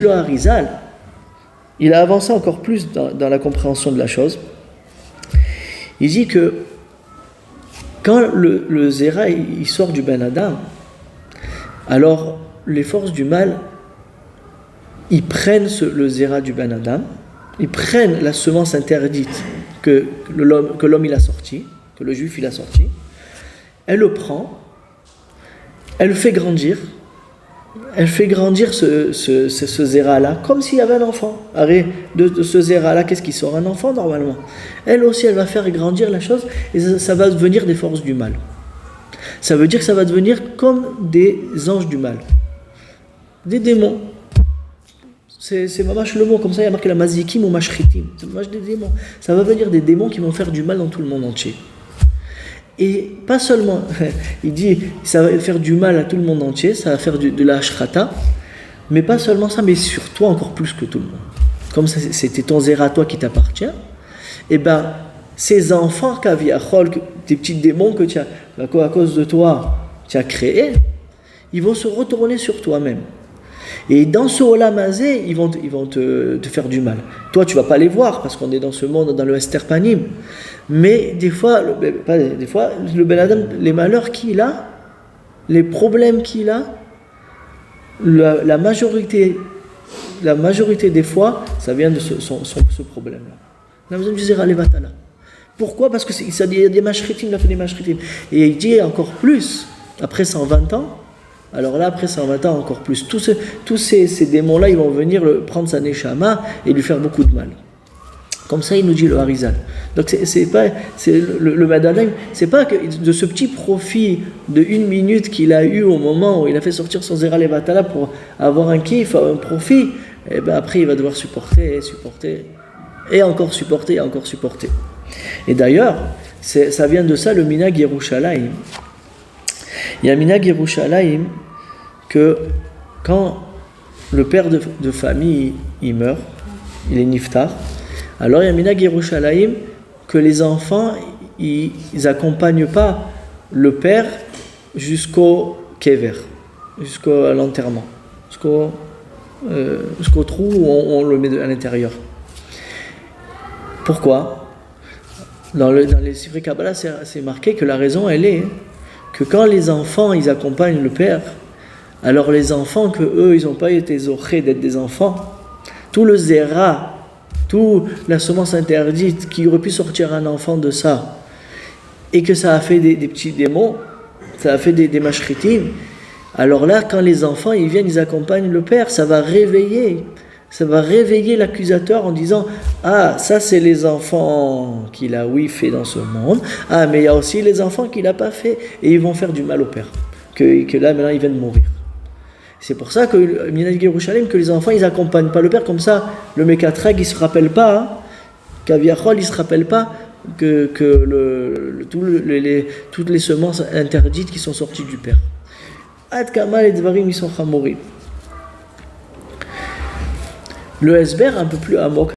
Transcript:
Le Harizal, il a avancé encore plus dans la compréhension de la chose. Il dit que quand le Zera il sort du Ben Adam, alors les forces du mal, ils prennent le Zera du Ben Adam, ils prennent la semence interdite que l'homme il a sorti, que le juif il a sorti, elle le prend, elle le fait grandir. Elle fait grandir ce zéra-là, comme s'il y avait un enfant. Arrête, de ce zéra-là, qu'est-ce qui sort? Un enfant, normalement. Elle aussi, elle va faire grandir la chose, et ça va devenir des forces du mal. Ça veut dire que ça va devenir comme des anges du mal. Des démons. C'est mamash le mot, comme ça il y a marqué la mazikim ou mashritim. C'est mamash des démons. Ça va venir des démons qui vont faire du mal dans tout le monde entier. Et pas seulement, il dit, ça va faire du mal à tout le monde entier, ça va faire de la ashrata, mais pas seulement ça, mais sur toi encore plus que tout le monde. Comme ça, c'était ton zéra toi qui t'appartient, et ben ces enfants kaviachol, tes petits démons que tu as, à cause de toi, tu as créés, ils vont se retourner sur toi-même. Et dans ce olamazé, ils vont te faire du mal. Toi, tu vas pas les voir parce qu'on est dans ce monde, dans le Esther Panim. Mais des fois, le Ben Adam, les malheurs qu'il a, les problèmes qu'il a, la majorité des fois, ça vient de ce problème-là. La besoin du Zera Levatala. Pourquoi? Parce que ça dit des mashritim, il a fait des mashritim. Et il dit encore plus, après 120 ans, alors là, après 120 ans, encore plus. Tous ces démons-là, ils vont venir prendre sa neshama et lui faire beaucoup de mal. Comme ça, il nous dit le Harizal. Donc, le Madanaim, c'est pas que de ce petit profit de 1 minute qu'il a eu au moment où il a fait sortir son Zera Levatala pour avoir un kiff, un profit, et ben après, il va devoir supporter, et encore supporter. Et d'ailleurs, ça vient de ça, le Minag Yerushalayim. Il y a Minag Yerushalayim que quand le père de famille il meurt, il est niftar, alors il y a Minag Yerushalayim que les enfants ils accompagnent pas le père jusqu'au kever, jusqu'à l'enterrement, jusqu'au trou où on le met à l'intérieur. Pourquoi? Dans les Sifrei Kabbalah, c'est marqué que la raison elle est que quand les enfants ils accompagnent le père, alors les enfants que eux ils n'ont pas été zochés d'être des enfants, tout le zéra, toute la semence interdite qui aurait pu sortir un enfant de ça, et que ça a fait des petits démons, ça a fait des mashritim, alors là quand les enfants ils viennent, ils accompagnent le père, ça va réveiller l'accusateur en disant ah ça c'est les enfants qu'il a fait dans ce monde, ah mais il y a aussi les enfants qu'il n'a pas fait, et ils vont faire du mal au père que là maintenant il vient de mourir. C'est pour ça que Minag Yerushalayim, que les enfants ils accompagnent pas le père, comme ça le Mekatreg il se rappelle pas, Kaviachol il se rappelle pas que toutes les semences interdites qui sont sorties du père. Ad Kamal et Dvarim ils sont chamorim. Le Esber un peu plus amok.